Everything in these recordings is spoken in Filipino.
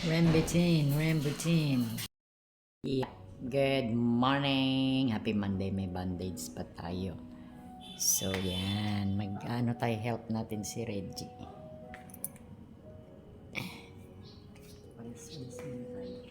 Rambutin, rambutin. Yeah. Good morning. Happy Monday. May bandage pa tayo. So, yan. Mag-ano tayo, help natin si Reggie. Walis-walis muna tayo.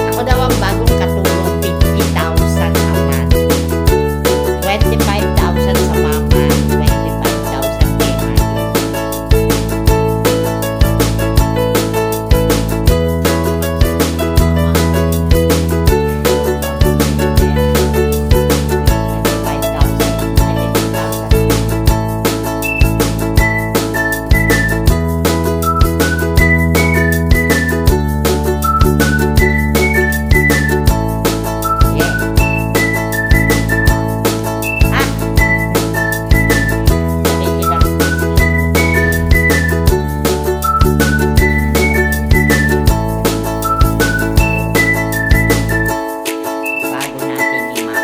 Ako daw ang bagong katulong, 50,000 a month. 25,000 sa mama, 25,000 kay mami. Bago natin ima.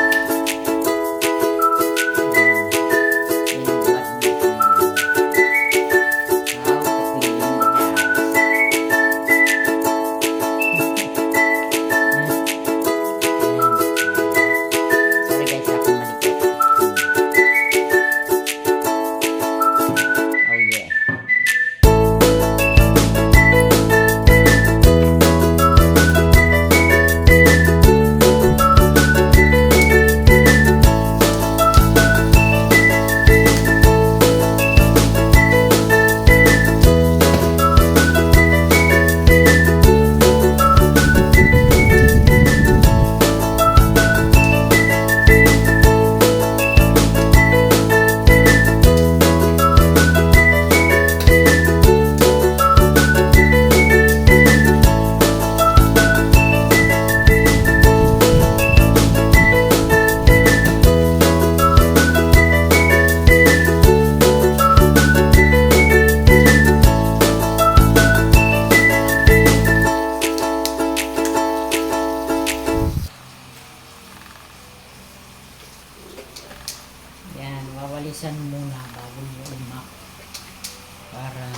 Sorry guys, ako malikot. Oh yeah. Yan, wawalisan muna bago mo umak para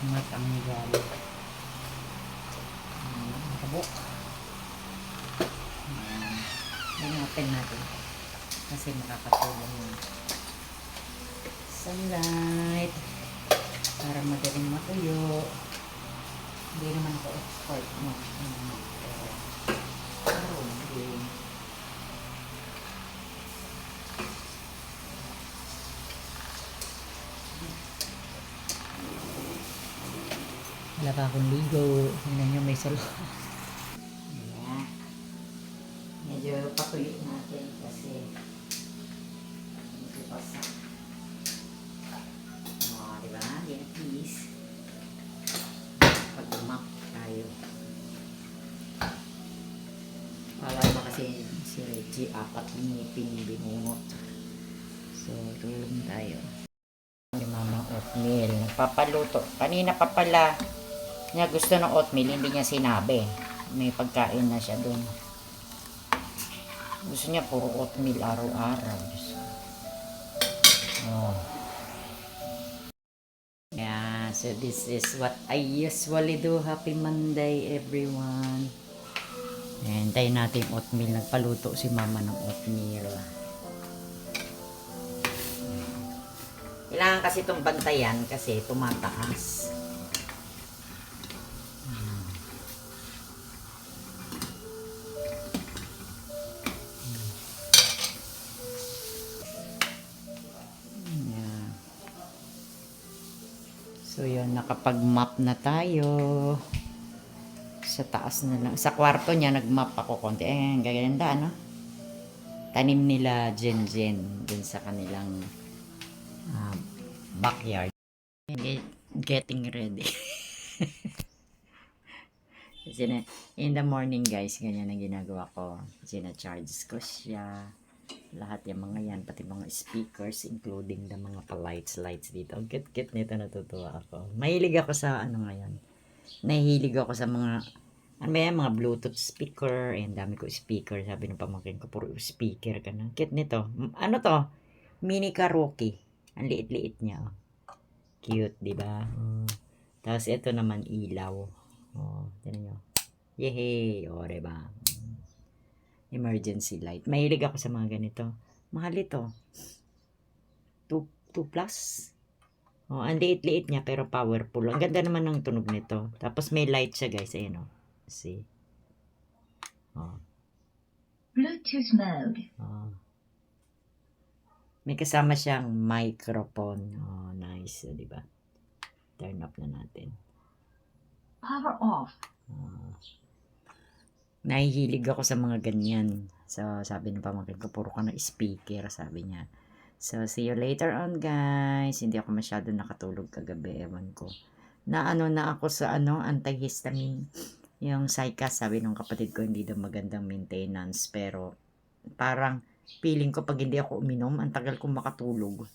matanggal ang kabuk. Yan, open natin kasi makakatulong yung sunlight para madaling matuyo. Hindi naman ako expert mo. Pero hindi. Wala pa akong ligo. Tingnan nyo, may salo. Ayan. Medyo patuloy natin kasi medyo basa. O, diba? Yan, please. Pag-umak tayo. Wala ba kasi si Reggie, 4 ngipin binungot. So, tulong tayo. Si Mama oatmeal. Nagpapaluto. Kanina pa pala niya gusto ng oatmeal, hindi niya sinabi. May pagkain na siya dun. Gusto niya puro oatmeal araw-araw. Oh. Yeah, so this is what I usually do. Happy Monday, everyone. Hintayin natin yung oatmeal. Nagpaluto si Mama ng oatmeal. Kailangan kasi itong bantayan kasi tumataas. So yun, nakapag-map na tayo. Sa taas na lang. Sa kwarto niya, nag-map ako konti. Ang gaganda, ano? Tanim nila Jen dun sa kanilang backyard. Getting ready. Kasi in the morning guys, ganyan ang ginagawa ko. Sina-charge ko siya. Lahat yung mga yan, pati mga speakers, including the mga lights dito. Ang cute nito, natutuwa ako. Mahilig ako sa ano ngayon. Nahihilig ako sa mga, ano ba yan, mga Bluetooth speaker. Ayan, dami ko speaker. Sabi ng pamangkin ko, puro speaker ka na. Cute nito. Ano to? Mini karaoke. Ang liit-liit niya. Oh. Cute, di ba? Tapos ito naman ilaw. Oh, tignan nyo. Yehey! O, diba? Emergency light. Mahilig ako sa mga ganito. Mahal ito. 2 plus. Oh, ang liit-liit niya pero powerful. Ang ganda naman ng tunog nito. Tapos may light siya guys. Ayan o. See? Oh. Bluetooth mode. Oh. May kasama siyang microphone. Oh, nice. O, diba? Turn up na natin. Power off. Nahihilig ako sa mga ganyan. So, sabi ng pamangkin ko, puro ka na speaker, sabi niya. So, see you later on, guys. Hindi ako masyado nakatulog kagabi, ewan ko. Na ako sa antihistamine. Yung Sycas, sabi ng kapatid ko, hindi daw magandang maintenance. Pero, parang, feeling ko pag hindi ako uminom, ang tagal kong makatulog.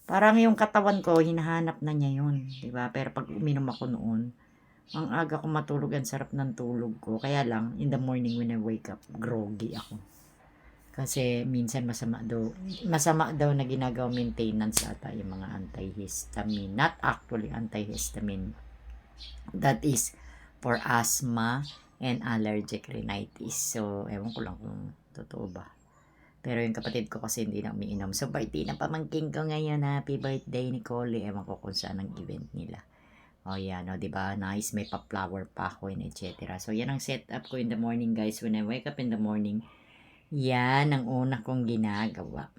Parang yung katawan ko, hinahanap na niya yun. Diba? Pero pag uminom ako noon, ang aga ko matulog, ang sarap ng tulog ko. Kaya lang, in the morning when I wake up, groggy ako. Kasi minsan masama daw na ginagawa maintenance ata yung mga antihistamine. Not actually antihistamine. That is for asthma and allergic rhinitis. So, ewan ko lang kung totoo ba. Pero yung kapatid ko kasi hindi na umiinom. So, birthday na pamangking ko ngayon. Happy birthday, Nicole. Ewan ko kung saan ang event nila. Oh, yan, oh, diba? Nice, may pa-flower pa ako, etc. So, yan ang setup ko in the morning, guys. When I wake up in the morning, yan ang una kong ginagawa.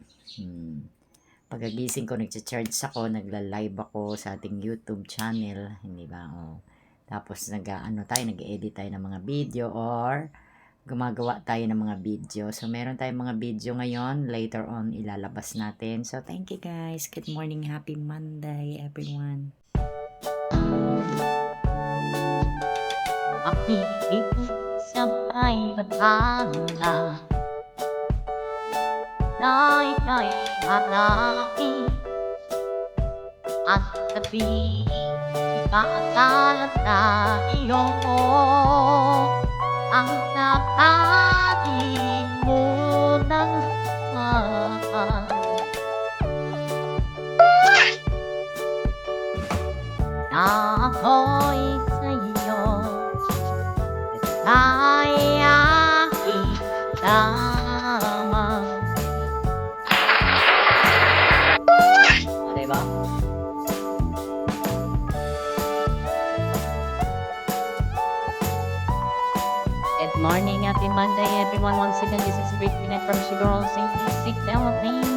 Pagkagising ko, nagcha-charge ako, nagla-live ako sa ating YouTube channel, hindi ba? Oh. Tapos, nag-edit tayo ng mga video or gumagawa tayo ng mga video. So, meron tayong mga video ngayon. Later on, ilalabas natin. So, thank you, guys. Good morning. Happy Monday, everyone. Makinig sabay batala na ika'y malaki at sabi ipaasalat na iyo ang nakain mo ng mahal. Na ako'y sa'yo ay aking lamang. Diba? Good morning, happy Monday everyone. Once again, this is Rick Pinette from Sugar All Saint Sick Philippines.